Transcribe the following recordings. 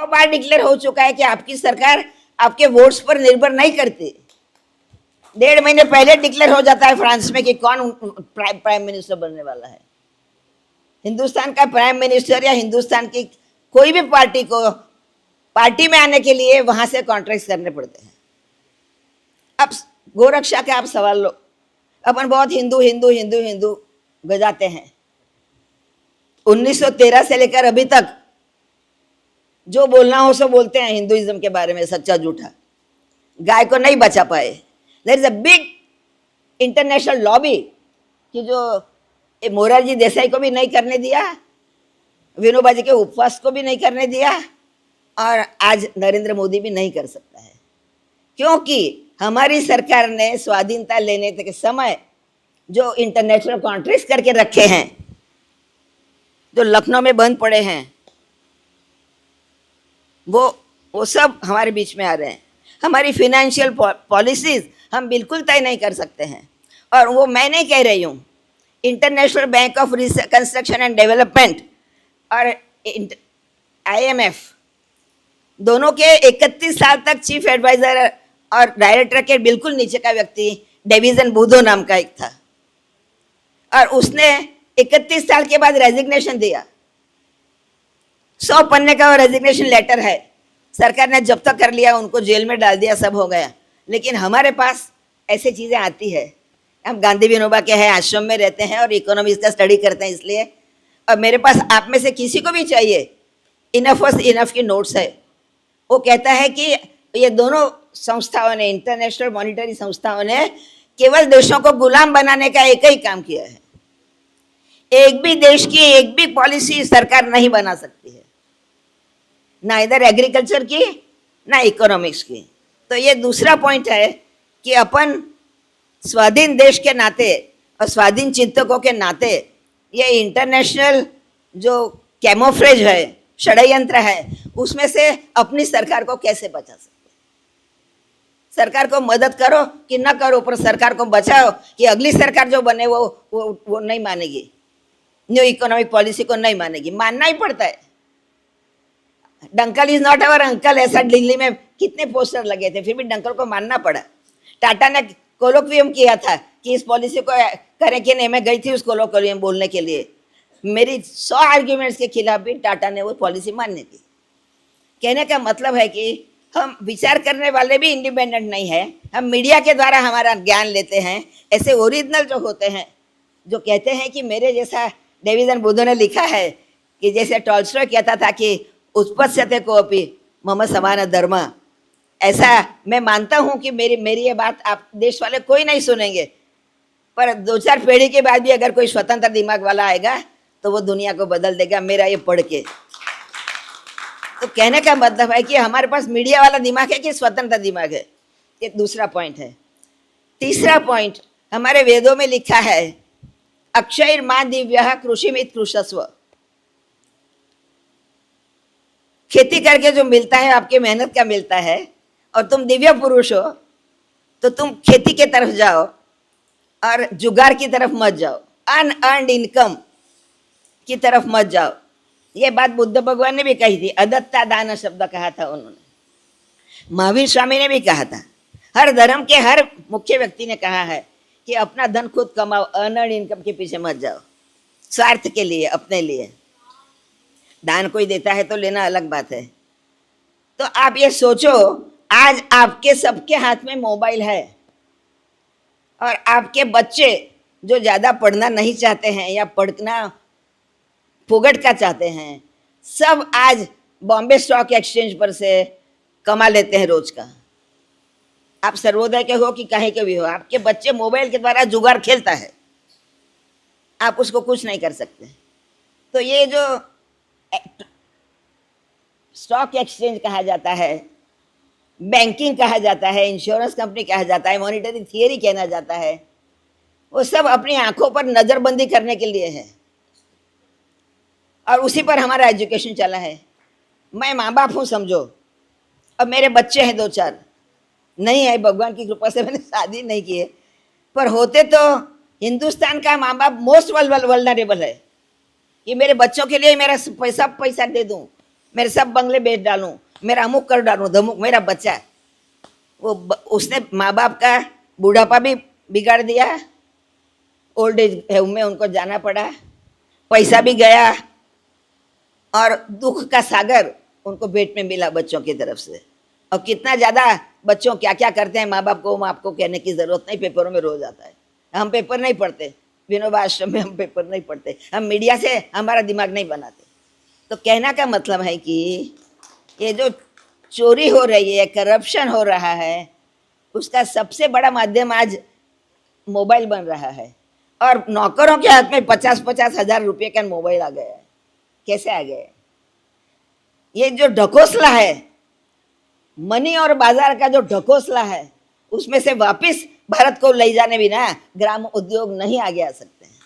बार declare हो चुका है कि आपकी सरकार आपके वोट्स पर निर्भर नहीं करती। 1.5 महीने पहले डिक्लेयर हो जाता है फ्रांस में कि कौन प्राइम मिनिस्टर बनने वाला है। हिंदुस्तान का प्राइम मिनिस्टर या हिंदुस्तान की कोई भी पार्टी को पार्टी में आने के लिए वहां से कॉन्ट्रैक्ट करने पड़ते हैं। अब गोरक्षा का आप सवाल लो, अपन बहुत हिंदू हिंदू हिंदू हिंदू गजाते हैं। 1913 से लेकर अभी तक जो बोलना हो सो बोलते हैं हिंदुइज्म के बारे में, सच्चा झूठा। गाय को नहीं बचा पाए। There is a big international lobby कि जो मोरारजी देसाई को भी नहीं करने दिया, विनोबा जी के उपवास को भी नहीं करने दिया, और आज नरेंद्र मोदी भी नहीं कर सकता है, क्योंकि हमारी सरकार ने स्वाधीनता लेने के समय जो इंटरनेशनल कॉन्ट्रैक्ट्स करके रखे हैं, जो लखनऊ में बंद पड़े हैं, वो सब हमारे बीच में आ रहे हैं। हमारी फाइनेंशियल पॉलिसीज हम बिल्कुल तय नहीं कर सकते हैं। और वो मैं नहीं कह रही हूँ, international bank of construction and development और IMF दोनों के 31 साल तक चीफ एडवाइजर और डायरेक्टर के बिल्कुल नीचे का व्यक्ति डेविसन बूधो नाम का एक था, और उसने 31 साल के बाद रेजिग्नेशन दिया। 100 पन्ने का वो रेजिग्नेशन लेटर है। सरकार ने जब्त कर लिया, उनको जेल में डाल दिया, सब हो गया। लेकिन हमारे पास ऐसी चीज़ें आती है। हम गांधी विनोबा के हैं, आश्रम में रहते हैं और इकोनॉमिक्स का स्टडी करते हैं, इसलिए। और मेरे पास आप में से किसी को भी चाहिए, इनफ वॉज इनफ की नोट्स है। वो कहता है कि ये दोनों संस्थाओं ने, इंटरनेशनल मॉनिटरी संस्थाओं ने केवल देशों को गुलाम बनाने का एक ही काम किया है। एक भी देश की एक भी पॉलिसी सरकार नहीं बना सकती है, ना इधर एग्रीकल्चर की ना इकोनॉमिक्स की। तो ये दूसरा पॉइंट है कि अपन स्वाधीन देश के नाते और स्वाधीन चिंतकों के नाते ये इंटरनेशनल जो कैमोफ्लेज है, षड्यंत्र है, उसमें से अपनी सरकार को कैसे बचा सकते। सरकार को मदद करो कि न करो, पर सरकार को बचाओ कि अगली सरकार जो बने वो नहीं मानेगी, न्यू इकोनॉमिक पॉलिसी को नहीं मानेगी। मानना ही पड़ता है। Dunkel is not our uncle, ऐसा दिल्ली में कितने पोस्टर लगे थे, फिर भी डंकल को मानना पड़ा। टाटा ने कोलोक्वियम किया था कि इस पॉलिसी को करें कि नहीं। मैं गई थी उस कोलोक्वियम बोलने के लिए, मेरी 100 आर्ग्यूमेंट्स के खिलाफ भी टाटा ने वो पॉलिसी मानने की। कहने का मतलब है कि हम विचार करने वाले भी इंडिपेंडेंट नहीं है, हम मीडिया के द्वारा हमारा ज्ञान लेते हैं। ऐसे ओरिजिनल जो होते हैं, जो कहते हैं कि मेरे जैसा, डेविसन बूधो ने लिखा है कि जैसे टॉल्स्टॉय कहता था कि उत्पत्स्यते कोऽपि मम समान धर्म, ऐसा मैं मानता हूँ कि मेरी ये बात आप देश वाले कोई नहीं सुनेंगे, पर 2-4 पीढ़ी के बाद भी अगर कोई स्वतंत्र दिमाग वाला आएगा तो वो दुनिया को बदल देगा, मेरा ये पढ़ के। तो कहने का मतलब है कि हमारे पास मीडिया वाला दिमाग है कि स्वतंत्र दिमाग है। ये दूसरा पॉइंट है। तीसरा पॉइंट, हमारे वेदों में लिखा है, अक्षयर्मा दिव्यः कृषिमित् कृषस्व। खेती करके जो मिलता है आपके मेहनत का मिलता है, और तुम दिव्य पुरुष हो तो तुम खेती के तरफ जाओ और जुगाड़ की तरफ मत जाओ, अनअर्न्ड इनकम की तरफ मत जाओ। ये बात बुद्ध भगवान ने भी कही थी, अदत्ता दान शब्द कहा था उन्होंने। महावीर स्वामी ने भी कहा था। हर धर्म के हर मुख्य व्यक्ति ने कहा है कि अपना धन खुद कमाओ, अनअर्न्ड इनकम के पीछे मत जाओ, स्वार्थ के लिए, अपने लिए। दान कोई देता है तो लेना अलग बात है। तो आप ये सोचो, आज आपके सबके हाथ में मोबाइल है, और आपके बच्चे जो ज़्यादा पढ़ना नहीं चाहते हैं या पढ़ना फुगट का चाहते हैं, सब आज बॉम्बे स्टॉक एक्सचेंज पर से कमा लेते हैं रोज का। आप सर्वोदय के हो कि कहीं के भी हो, आपके बच्चे मोबाइल के द्वारा जुगाड़ खेलता है, आप उसको कुछ नहीं कर सकते। तो ये जो स्टॉक एक्सचेंज कहा जाता है, बैंकिंग कहा जाता है, इंश्योरेंस कंपनी कहा जाता है, मॉनिटरी थियरी कहना जाता है, वो सब अपनी आंखों पर नजरबंदी करने के लिए है, और उसी पर हमारा एजुकेशन चला है। मैं माँ बाप हूँ समझो, अब मेरे बच्चे हैं 2-4, नहीं है भगवान की कृपा से मैंने शादी नहीं की है, पर होते तो हिंदुस्तान का माँ बाप मोस्ट वल्नरेबल है कि मेरे बच्चों के लिए मेरा पैसा दे दूँ, मेरे सब बंगले बेच डालूं, मेरा अमुक कर डालूं, धमुक, मेरा बच्चा है उसने माँ बाप का बुढ़ापा भी बिगाड़ दिया, ओल्ड एज होम में उनको जाना पड़ा, पैसा भी गया और दुख का सागर उनको भेंट में मिला बच्चों की तरफ से। और कितना ज़्यादा बच्चों क्या क्या करते हैं माँ बाप को आपको कहने की ज़रूरत नहीं, पेपरों में रोज आता है। हम पेपर नहीं पढ़ते, विनोबा आश्रम में हम पेपर नहीं पढ़ते, हम मीडिया से हमारा दिमाग नहीं बनाते। तो कहना का मतलब है कि ये जो चोरी हो रही है, करप्शन हो रहा है, उसका सबसे बड़ा माध्यम आज मोबाइल बन रहा है। और नौकरों के हाथ में 50-50 हजार रुपये का मोबाइल आ गया है। कैसे आ गए? ये जो ढकोसला है, मनी और बाजार का जो ढकोसला है, उसमें से वापस भारत को ले जाने बिना ग्राम उद्योग नहीं आगे आ सकते हैं।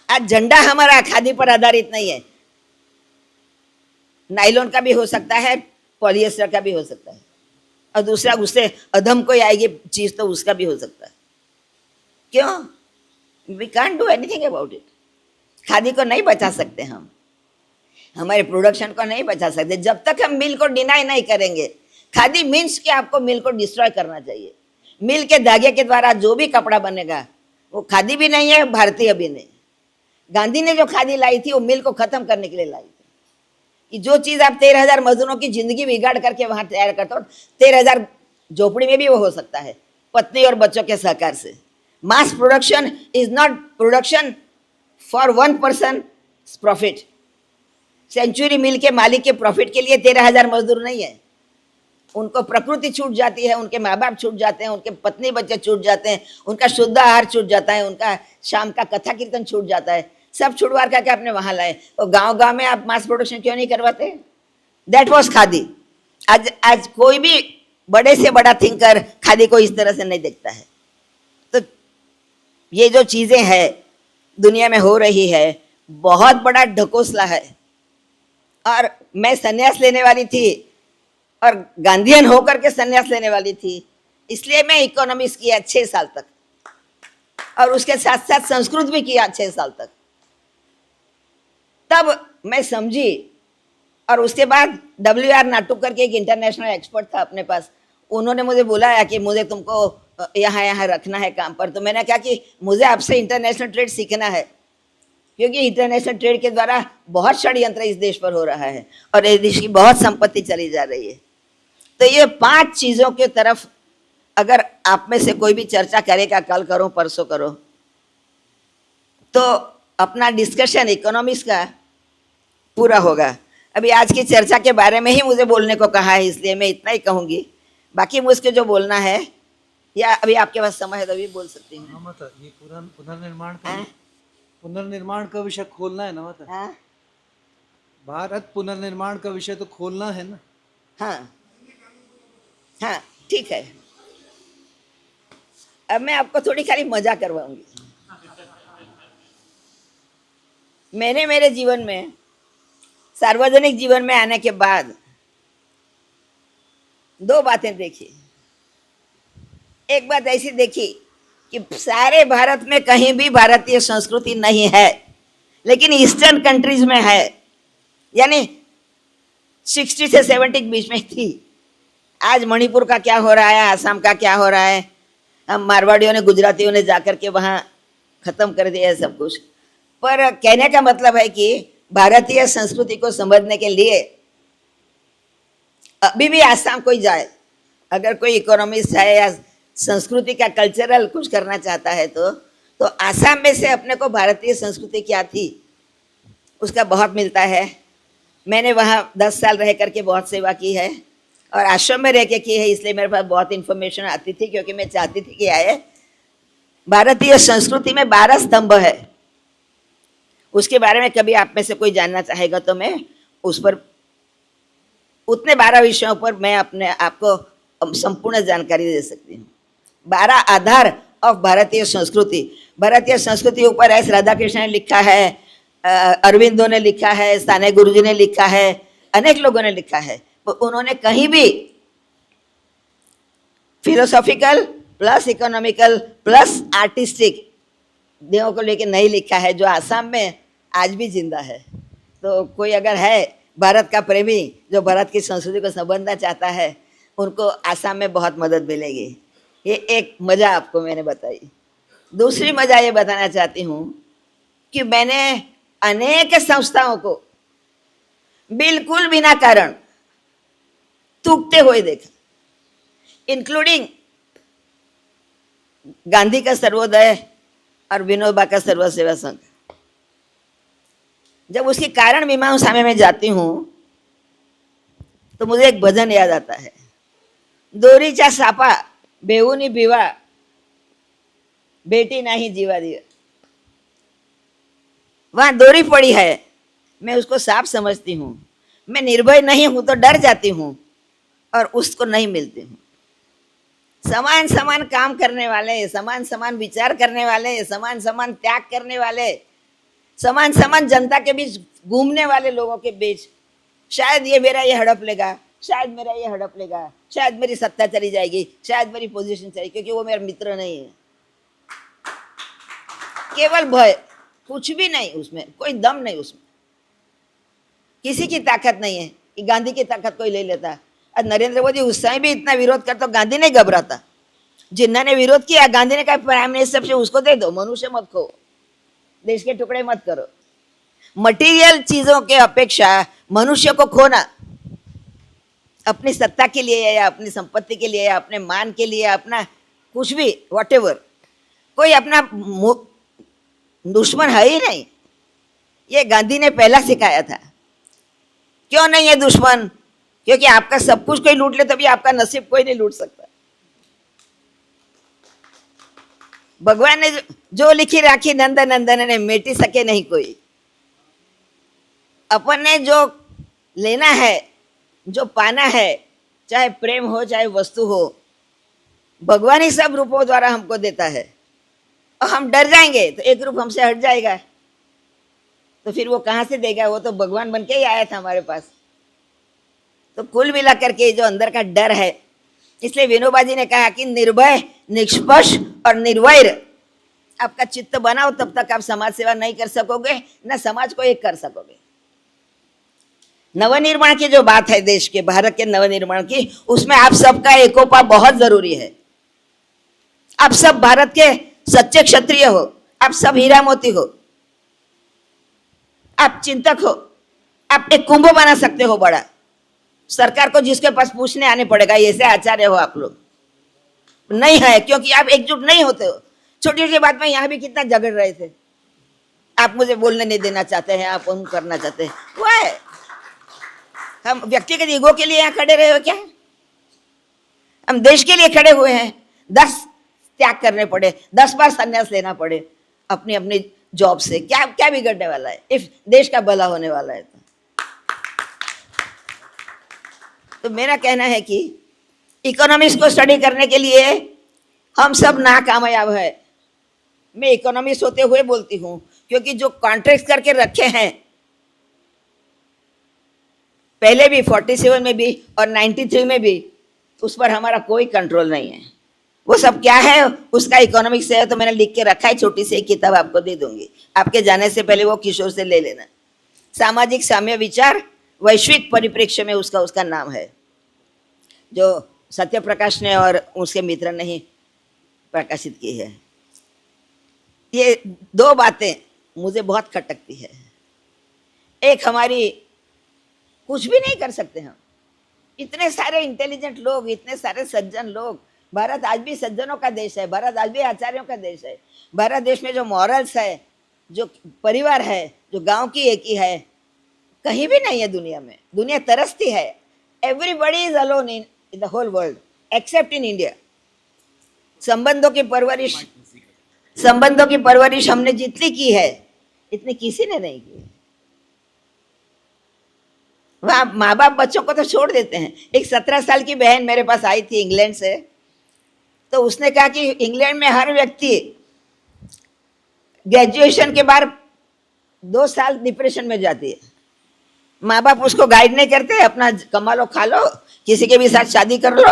आज झंडा हमारा खादी पर आधारित नहीं है, नायलॉन का भी हो सकता है, पॉलिएस्टर का भी हो सकता है, और दूसरा उससे अधम कोई आएगी चीज तो उसका भी हो सकता है। क्यों? We can't do anything about it. Khadi को नहीं बचा सकते, हम हमारे प्रोडक्शन को नहीं बचा सकते जब तक हम मिल को डिनाई नहीं करेंगे। खादी मीन्स कि आपको मिल को डिस्ट्रॉय करना चाहिए। मिल के धागे के द्वारा जो भी कपड़ा बनेगा वो खादी भी नहीं है, भारतीय भी नहीं। गांधी ने जो खादी लाई थी वो मिल को खत्म करने के लिए लाई थी। कि जो चीज आप 13,000 मजदूरों की जिंदगी बिगाड़ करके वहां तैयार करते हो, 13,000 झोपड़ी में भी वो हो सकता है, पत्नी और बच्चों के सहकार से। Mass production is not production for one person profit. Century mill के मालिक के प्रॉफिट के लिए 13,000 मजदूर नहीं है। उनको प्रकृति छूट जाती है, उनके माँ बाप छूट जाते हैं, उनके पत्नी बच्चे छूट जाते हैं, उनका शुद्ध आहार छूट जाता है, उनका शाम का कथा कीर्तन छूट जाता है। सब छुड़वा करके आपने वहां लाए। तो गांव गांव में आप मास प्रोडक्शन क्यों नहीं करवाते? That was khadi. आज कोई भी बड़े से बड़ा थिंकर खादी को इस तरह से नहीं देखता है। तो ये जो चीजें हैं दुनिया में हो रही है, बहुत बड़ा ढकोसला है। और मैं संन्यास लेने वाली थी और गांधीयन होकर के संन्यास लेने वाली थी, इसलिए मैं इकोनॉमिक्स किया 6 साल तक, और उसके साथ साथ संस्कृत भी किया 6 साल तक। तब मैं समझी। और उसके बाद WR नाटू करके एक इंटरनेशनल एक्सपर्ट था अपने पास, उन्होंने मुझे बुलाया कि मुझे तुमको यहाँ रखना है काम पर। तो मैंने कहा कि मुझे आपसे इंटरनेशनल ट्रेड सीखना है, क्योंकि इंटरनेशनल ट्रेड के द्वारा बहुत षड्यंत्र इस देश पर हो रहा है और इस देश की बहुत संपत्ति चली जा रही है। तो ये 5 चीजों के तरफ अगर आप में से कोई भी चर्चा करेगा, कल करो परसों करो, तो अपना डिस्कशन इकोनॉमिक्स का पूरा होगा। अभी आज की चर्चा के बारे में ही मुझे बोलने को कहा है, इसलिए मैं इतना ही कहूंगी। बाकी मुझको जो बोलना है, या अभी आपके पास समय है तो अभी बोल सकती हूँ। ये पुनर्निर्माण का विषय खोलना है ना, मतलब भारत पुनर्निर्माण का विषय तो खोलना है ना। हाँ हाँ, ठीक है। अब मैं आपको थोड़ी खाली मजा करवाऊंगी। मैंने मेरे जीवन में, सार्वजनिक जीवन में आने के बाद 2 बातें देखी। एक बात ऐसी देखी कि सारे भारत में कहीं भी भारतीय संस्कृति नहीं है, लेकिन ईस्टर्न कंट्रीज में है, यानी 60 से 70 के बीच में थी। आज मणिपुर का क्या हो रहा है, आसाम का क्या हो रहा है, हम मारवाड़ियों ने, गुजरातियों ने जाकर के वहाँ खत्म कर दिया है सब कुछ। पर कहने का मतलब है कि भारतीय संस्कृति को समझने के लिए अभी भी आसाम कोई जाए, अगर कोई इकोनॉमिस्ट है या संस्कृति का कल्चरल कुछ करना चाहता है, तो आसाम में से अपने को भारतीय संस्कृति क्या थी उसका बहुत मिलता है। मैंने वहाँ 10 साल रह करके बहुत सेवा की है और आश्रम में रह के की है, इसलिए मेरे पास बहुत इन्फॉर्मेशन आती थी, क्योंकि मैं चाहती थी कि आए। भारतीय संस्कृति में 12 स्तंभ है। उसके बारे में कभी आप में से कोई जानना चाहेगा तो मैं उस पर, उतने 12 विषयों पर मैं अपने आपको संपूर्ण जानकारी दे सकती हूँ। 12 आधार ऑफ भारतीय संस्कृति। भारतीय संस्कृति ऊपर एस राधाकृष्ण ने लिखा है, अरविंदो ने लिखा है, साने गुरुजी ने लिखा है, अनेक लोगों ने लिखा है। तो उन्होंने कहीं भी philosophical plus economical plus artistic देवों को लेकर नहीं लिखा है, जो आसाम में आज भी जिंदा है। तो कोई अगर है भारत का प्रेमी जो भारत की संस्कृति को समझना चाहता है, उनको आसाम में बहुत मदद मिलेगी। ये एक मज़ा आपको मैंने बताई। दूसरी मज़ा ये बताना चाहती हूँ कि मैंने अनेक संस्थाओं को बिल्कुल बिना कारण थूकते हुए देखा, इंक्लूडिंग गांधी का सर्वोदय और विनोबा का सर्व सेवा संघ। जब उसके कारण मीमांसा में मैं जाती हूँ तो मुझे एक भजन याद आता है, दोरीचा सापा बेऊनी बिवा बेटी नहीं जीवा दिया। वहां डोरी पड़ी है, मैं उसको सांप समझती हूँ। मैं निर्भय नहीं हूं तो डर जाती हूँ और उसको नहीं मिलती हूँ। समान समान काम करने वाले, समान समान विचार करने वाले, समान समान त्याग करने वाले, समान समान जनता के बीच घूमने वाले लोगों के बीच शायद ये मेरा ये हड़प लेगा, शायद मेरा ये हड़प लेगा, शायद मेरी सत्ता चली जाएगी, शायद मेरी पोजीशन चली, क्योंकि वो मेरा मित्र नहीं है। केवल भय, कुछ भी नहीं उसमें, कोई दम नहीं उसमें, किसी की ताकत नहीं है कि गांधी की ताकत कोई ले लेता। और नरेंद्र मोदी उस समय भी इतना विरोध करता, गांधी नहीं घबराता। जिन्होंने विरोध किया, गांधी ने कहा प्राइम मिनिस्टर से उसको दे दो, मनुष्य मत खो, देश के टुकड़े मत करो। मटेरियल चीजों के अपेक्षा मनुष्य को खोना, अपनी सत्ता के लिए या अपनी संपत्ति के लिए या अपने मान के लिए, अपना कुछ भी व्हाटएवर, कोई अपना दुश्मन है ही नहीं। ये गांधी ने पहला सिखाया था। क्यों नहीं है दुश्मन? क्योंकि आपका सब कुछ कोई लूट ले तभी आपका नसीब कोई नहीं लूट सकता। भगवान ने जो लिखी राखी नंद नंदन ने मेटी सके नहीं कोई। अपन ने जो लेना है, जो पाना है, चाहे प्रेम हो चाहे वस्तु हो, भगवान ही सब रूपों द्वारा हमको देता है। और हम डर जाएंगे तो एक रूप हमसे हट जाएगा, तो फिर वो कहाँ से देगा? वो तो भगवान बन के ही आया था हमारे पास। तो कुल मिलाकर के जो अंदर का डर है, इसलिए विनोबा जी ने कहा कि निर्भय, निष्पक्ष और निर्वैर आपका चित्त बनाओ, तब तक आप समाज सेवा नहीं कर सकोगे, न समाज को एक कर सकोगे। नवनिर्माण की जो बात है देश के, भारत के नवनिर्माण की, उसमें आप सबका एकोपा बहुत जरूरी है। आप सब भारत के सच्चे क्षत्रिय हो, आप सब हीरा मोती हो, आप चिंतक हो, आप एक कुंभ बना सकते हो बड़ा। सरकार को जिसके पास पूछने आने पड़ेगा, ऐसे आचार्य हो आप लोग नहीं है, क्योंकि आप एकजुट नहीं होते हो। छोटी छोटी बात में यहाँ भी कितना झगड़ रहे थे। आप मुझे बोलने नहीं देना चाहते हैं, आप हम करना चाहते हैं, वो है। हम व्यक्तिगत ईगो के लिए यहाँ खड़े रहे हो क्या? हम देश के लिए खड़े हुए हैं। 10 त्याग करने पड़े, 10 बार संन्यास लेना पड़े अपनी अपनी जॉब से, क्या क्या बिगड़ने वाला है? इफ देश का भला होने वाला है तो मेरा कहना है कि इकोनॉमिक्स को स्टडी करने के लिए हम सब नाकामयाब है। मैं इकोनॉमिक्स होते हुए बोलती हूँ, क्योंकि जो कॉन्ट्रैक्ट करके रखे हैं पहले भी, 47 में भी और 93 में भी, उस पर हमारा कोई कंट्रोल नहीं है। वो सब क्या है उसका इकोनॉमिक्स है, तो मैंने लिख के रखा है, छोटी सी एक किताब आपको दे दूंगी, आपके जाने से पहले वो किशोर से ले लेना। सामाजिक साम्य विचार वैश्विक परिप्रेक्ष्य में उसका नाम है, जो सत्य प्रकाश ने और उसके मित्र ने ही प्रकाशित की है। ये 2 बातें मुझे बहुत खटकती है। एक, हमारी कुछ भी नहीं कर सकते हम, इतने सारे इंटेलिजेंट लोग, इतने सारे सज्जन लोग। भारत आज भी सज्जनों का देश है, भारत आज भी आचार्यों का देश है। भारत देश में जो मॉरल्स है, जो परिवार है, जो गांव की एकी है, कहीं भी नहीं है दुनिया में। दुनिया तरसती है। Everybody is alone in the whole world except in India. संबंधों की परवरिश हमने जितनी की है, इतनी किसी ने नहीं की। वहाँ माँ बाप बच्चों को तो छोड़ देते हैं। एक 17 साल की बहन मेरे पास आई थी इंग्लैंड से, तो उसने कहा कि इंग्लैंड में हर व्यक्ति ग्रेजुएशन के बाद 2 साल डिप्रेशन में जाती है। माँ बाप उसको गाइड नहीं करते, अपना कमा लो, खा लो, किसी के भी साथ शादी कर लो।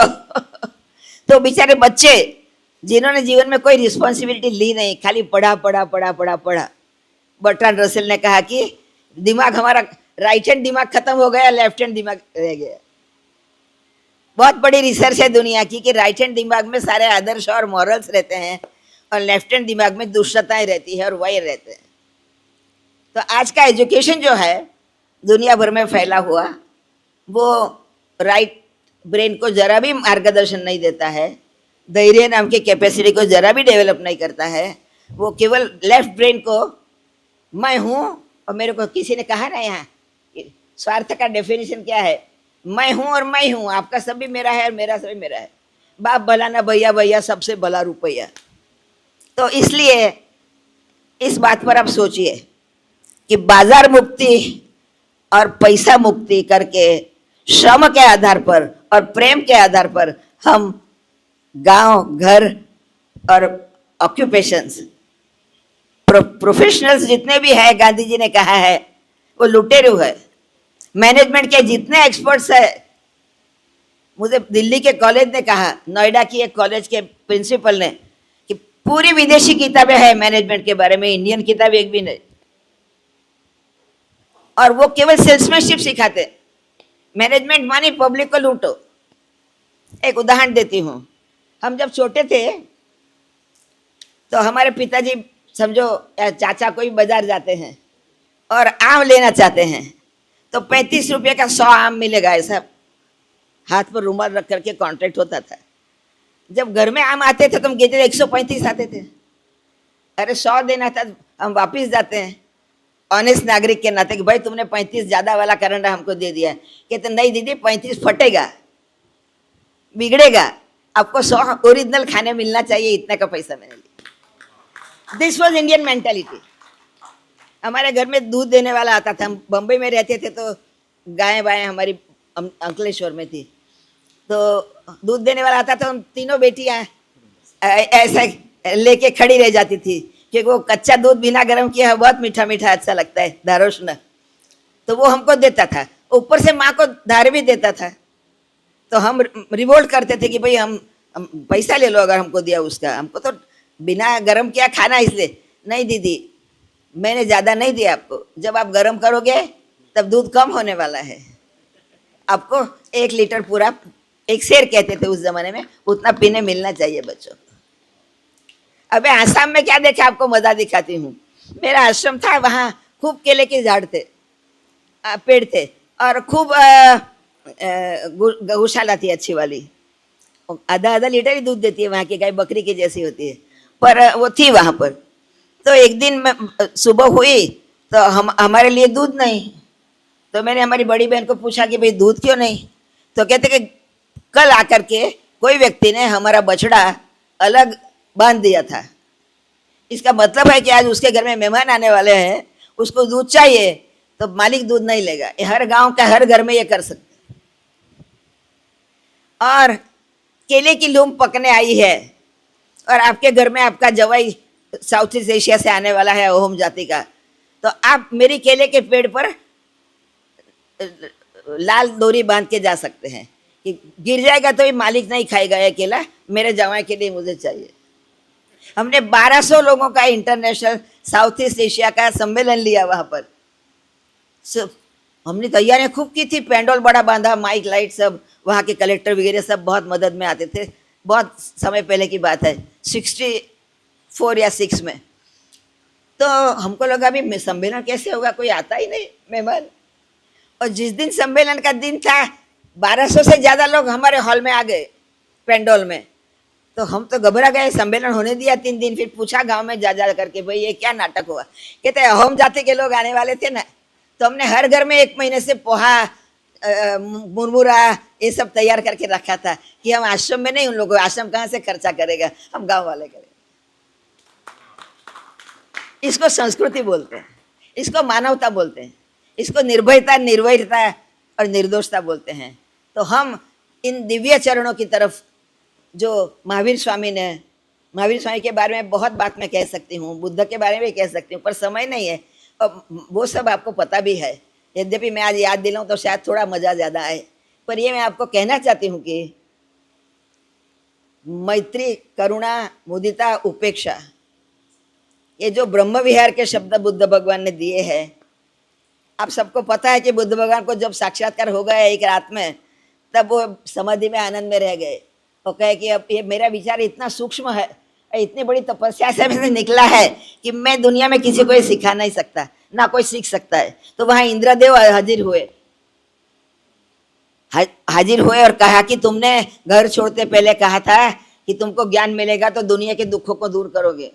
तो बेचारे बच्चे जिन्होंने जीवन में कोई रिस्पॉन्सिबिलिटी ली नहीं, खाली पढ़ा। बर्ट्रांड रसेल ने कहा कि दिमाग हमारा राइट हैंड दिमाग खत्म हो गया, लेफ्ट हैंड दिमाग रह गया। बहुत बड़ी रिसर्च है दुनिया की कि राइट हैंड दिमाग में सारे आदर्श और मॉरल्स रहते हैं और लेफ्ट हैंड दिमाग में दुष्टताएं रहती है और वही रहते हैं। तो आज का एजुकेशन जो है दुनिया भर में फैला हुआ, वो राइट ब्रेन को जरा भी मार्गदर्शन नहीं देता है, धैर्य नाम की कैपेसिटी को जरा भी डेवलप नहीं करता है। वो केवल लेफ्ट ब्रेन को मैं हूँ, और मेरे को किसी ने कहा ना यहाँ स्वार्थ का डेफिनेशन क्या है, मैं हूँ और मैं हूँ, आपका सब भी मेरा है और मेरा सब भी मेरा है, बाप भला ना भैया भैया सबसे भला रुपया। तो इसलिए इस बात पर आप सोचिए कि बाजार मुक्ति और पैसा मुक्ति करके श्रम के आधार पर और प्रेम के आधार पर हम गांव, घर और ऑक्यूपेशंस, प्रोफेशनल्स जितने भी है, गांधी जी ने कहा है वो लुटेरू है। मैनेजमेंट के जितने एक्सपर्ट्स है, मुझे दिल्ली के कॉलेज ने कहा, नोएडा की एक कॉलेज के प्रिंसिपल ने, कि पूरी विदेशी किताबें हैं मैनेजमेंट के बारे में, इंडियन किताब एक भी नहीं, और वो केवल सेल्समैनशिप सिखाते। मैनेजमेंट मानी पब्लिक को लूटो। एक उदाहरण देती हूँ, हम जब छोटे थे तो हमारे पिताजी समझो चाचा कोई बाजार जाते हैं और आम लेना चाहते हैं, तो 35 रुपये का 100 आम मिलेगा, ऐसा हाथ पर रुमाल रख करके कॉन्ट्रैक्ट होता था। जब घर में आम आते थे तो हम कहते थे 135 आते थे, अरे 100 देना था, हम वापिस जाते हैं ऑनेस्ट नागरिक के नाते कि भाई तुमने 35 ज़्यादा वाला करंडा हमको दे दिया। कहते नहीं दीदी 35 फटेगा, बिगड़ेगा, आपको 100 ओरिजिनल खाने मिलना चाहिए, इतने का पैसा मैंने लिया। This was Indian mentality. हमारे घर में दूध देने वाला आता था, हम बम्बई में रहते थे तो गायें बाएँ हमारी अंकलेश्वर में थी, तो दूध देने वाला आता था, हम तीनों बेटियाँ ऐसा लेके खड़ी रह जाती थी, क्योंकि वो कच्चा दूध बिना गर्म किया बहुत मीठा मीठा अच्छा लगता है, धारोष्ण, तो वो हमको देता था, ऊपर से माँ को धार भी देता था। तो हम रिवोल्ट करते थे कि भाई हम पैसा ले लो अगर हमको दिया उसका, हमको तो बिना गर्म किया खाना, इसलिए नहीं दीदी मैंने ज़्यादा नहीं दिया आपको, जब आप गर्म करोगे तब दूध कम होने वाला है, आपको 1 लीटर पूरा, 1 सेर कहते थे उस जमाने में, उतना पीने मिलना चाहिए बच्चों को। अबे आसाम में क्या देखे, आपको मजा दिखाती हूँ। मेरा आश्रम था, वहाँ खूब केले के झाड़ थे, पेड़ थे, और खूब गौशाला थी अच्छी वाली, आधा लीटर ही दूध देती है वहाँ की गाय, बकरी की जैसी होती है, पर वो थी वहाँ पर। तो एक दिन सुबह हुई तो हमारे लिए दूध नहीं, तो मैंने हमारी बड़ी बहन को पूछा कि भाई दूध क्यों नहीं, तो कहते कि कल आकर के कोई व्यक्ति ने हमारा बछड़ा अलग बांध दिया था, इसका मतलब है कि आज उसके घर में मेहमान आने वाले हैं, उसको दूध चाहिए, तो मालिक दूध नहीं लेगा। ये हर गांव का हर घर में ये कर सकते। और केले की लूम पकने आई है और आपके घर में आपका जवाई साउथ ईस्ट एशिया से आने वाला है, ओहम जाति का, तो आप मेरी केले के पेड़ पर लाल डोरी बांध के जा सकते हैं कि गिर जाएगा तो भी मालिक नहीं खाएगा ये केला, मेरे जवाई के लिए मुझे चाहिए। हमने 1200 लोगों का इंटरनेशनल साउथ ईस्ट एशिया का सम्मेलन लिया वहाँ पर। हमने तैयारियां खूब की थी, पेंडोल बड़ा बांधा, माइक लाइट सब, वहाँ के कलेक्टर वगैरह सब बहुत मदद में आते थे। बहुत समय पहले की बात है, 64 या 6 में। तो हमको लगा अभी सम्मेलन कैसे होगा, कोई आता ही नहीं मेहमान। और जिस दिन सम्मेलन का दिन था 1200 से ज़्यादा लोग हमारे हॉल में आ गए पेंडोल में। तो हम तो घबरा गए, सम्मेलन होने दिया 3 दिन। फिर पूछा गांव में जा करके भाई ये क्या नाटक हुआ। कहते अहोम जाति के लोग आने वाले थे ना, तो हमने हर घर में 1 महीने से पोहा, मुरमुरा ये सब तैयार करके रखा था कि हम आश्रम में नहीं, उन लोगों आश्रम कहाँ से खर्चा करेगा, हम गांव वाले करेंगे। इसको संस्कृति बोलते हैं, इसको मानवता बोलते हैं, इसको निर्भयता, निर्वैरता और निर्दोषता बोलते हैं। तो हम इन दिव्य चरणों की तरफ, जो महावीर स्वामी ने, महावीर स्वामी के बारे में बहुत बात मैं कह सकती हूँ, बुद्ध के बारे में भी कह सकती हूँ, पर समय नहीं है और वो सब आपको पता भी है। यद्यपि मैं आज याद दिलाऊं तो शायद थोड़ा मज़ा ज़्यादा आए, पर ये मैं आपको कहना चाहती हूँ कि मैत्री, करुणा, मुदिता, उपेक्षा, ये जो ब्रह्म विहार के शब्द बुद्ध भगवान ने दिए हैं, आप सबको पता है कि बुद्ध भगवान को जब साक्षात्कार हो गया एक रात में, तब वो समाधि में आनंद में रह गए। वो कहे कि अब ये मेरा विचार इतना सूक्ष्म है, इतनी बड़ी तपस्या से मैंने निकला है कि मैं दुनिया में किसी को ये सिखा नहीं सकता, ना कोई सीख सकता है। तो वहां इंद्रदेव हाजिर हुए, हाजिर हुए और कहा कि तुमने घर छोड़ते पहले कहा था कि तुमको ज्ञान मिलेगा तो दुनिया के दुखों को दूर करोगे।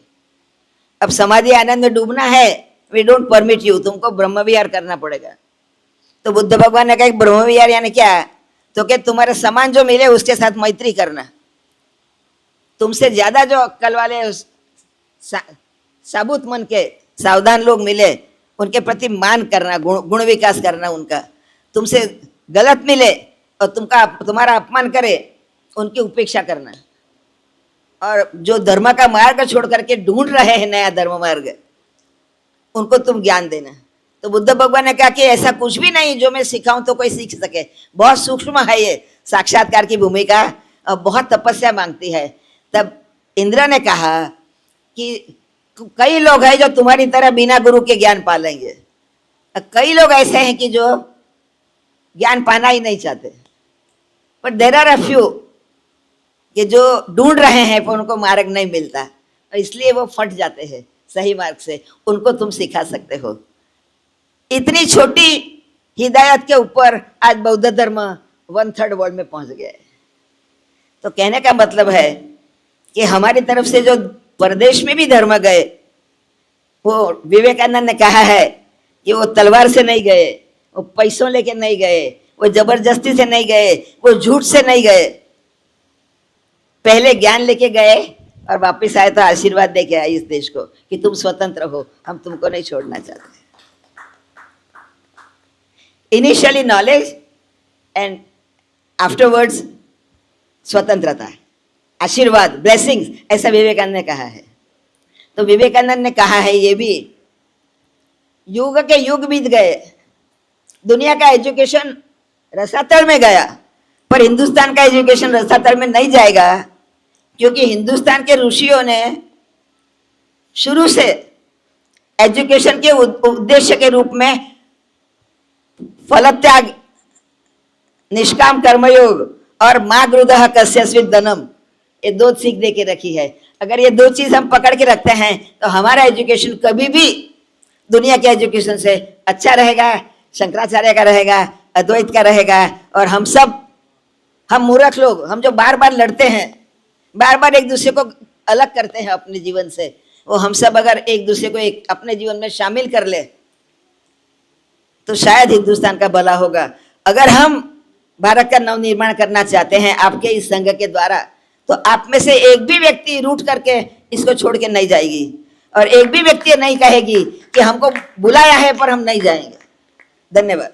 अब समाधि आनंद में डूबना है, वी डोंट परमिट यू, तुमको ब्रह्म विहार करना पड़ेगा। तो बुद्ध भगवान ने कहा ब्रह्म विहार यानी क्या? तो क्या तुम्हारे समान जो मिले उसके साथ मैत्री करना, तुमसे ज्यादा जो अक्कल वाले साबुत मन के सावधान लोग मिले उनके प्रति मान करना, गुण विकास करना उनका। तुमसे गलत मिले और तुम्हारा अपमान करे उनकी उपेक्षा करना। और जो धर्म का मार्ग छोड़ करके ढूंढ रहे हैं नया धर्म मार्ग, उनको तुम ज्ञान देना। तो बुद्ध भगवान ने कहा कि ऐसा कुछ भी नहीं जो मैं सिखाऊं तो कोई सीख सके, बहुत सूक्ष्म है ये साक्षात्कार की भूमिका और बहुत तपस्या मांगती है। तब इंद्र ने कहा कि कई लोग हैं जो तुम्हारी तरह बिना गुरु के ज्ञान पा लेंगे, कई लोग ऐसे हैं कि जो ज्ञान पाना ही नहीं चाहते, but there are a few कि जो ढूंढ रहे हैं पर उनको मार्ग नहीं मिलता और इसलिए वो फट जाते हैं सही मार्ग से, उनको तुम सिखा सकते हो। इतनी छोटी हिदायत के ऊपर आज बौद्ध धर्म 1/3 वर्ल्ड में पहुंच गया है। तो कहने का मतलब है कि हमारी तरफ से जो परदेश में भी धर्म गए, वो विवेकानंद ने कहा है कि वो तलवार से नहीं गए, वो पैसों लेके नहीं गए, वो जबरदस्ती से नहीं गए, वो झूठ से नहीं गए, पहले ज्ञान लेके गए और वापस आए तो आशीर्वाद देके आए इस देश को कि तुम स्वतंत्र हो, हम तुमको नहीं छोड़ना चाहते। इनिशियली नॉलेज एंड आफ्टरवर्ड्स स्वतंत्रता, आशीर्वाद, ब्लेसिंग्स, ऐसा विवेकानंद ने कहा है। तो विवेकानंद ने कहा है ये भी, युग के युग बीत गए, दुनिया का एजुकेशन रसातल में गया, पर हिंदुस्तान का एजुकेशन रसातल में नहीं जाएगा, क्योंकि हिंदुस्तान के ऋषियों ने शुरू से एजुकेशन के उद्देश्य के रूप में फलत्याग, निष्काम कर्मयोग और माँ गृदः कस्यस्वित् धनम, ये 2 सीख दे के रखी है। अगर ये 2 चीज हम पकड़ के रखते हैं तो हमारा एजुकेशन कभी भी दुनिया के एजुकेशन से अच्छा रहेगा, शंकराचार्य का रहेगा, अद्वैत का रहेगा। और हम मूर्ख लोग, हम जो बार बार लड़ते हैं, बार बार एक दूसरे को अलग करते हैं अपने जीवन से, वो हम सब अगर एक दूसरे को अपने जीवन में शामिल कर ले तो शायद हिंदुस्तान का भला होगा। अगर हम भारत का नवनिर्माण करना चाहते हैं आपके इस संघ के द्वारा, तो आप में से एक भी व्यक्ति रूठ करके इसको छोड़ के नहीं जाएगी, और एक भी व्यक्ति नहीं कहेगी कि हमको बुलाया है पर हम नहीं जाएंगे। धन्यवाद।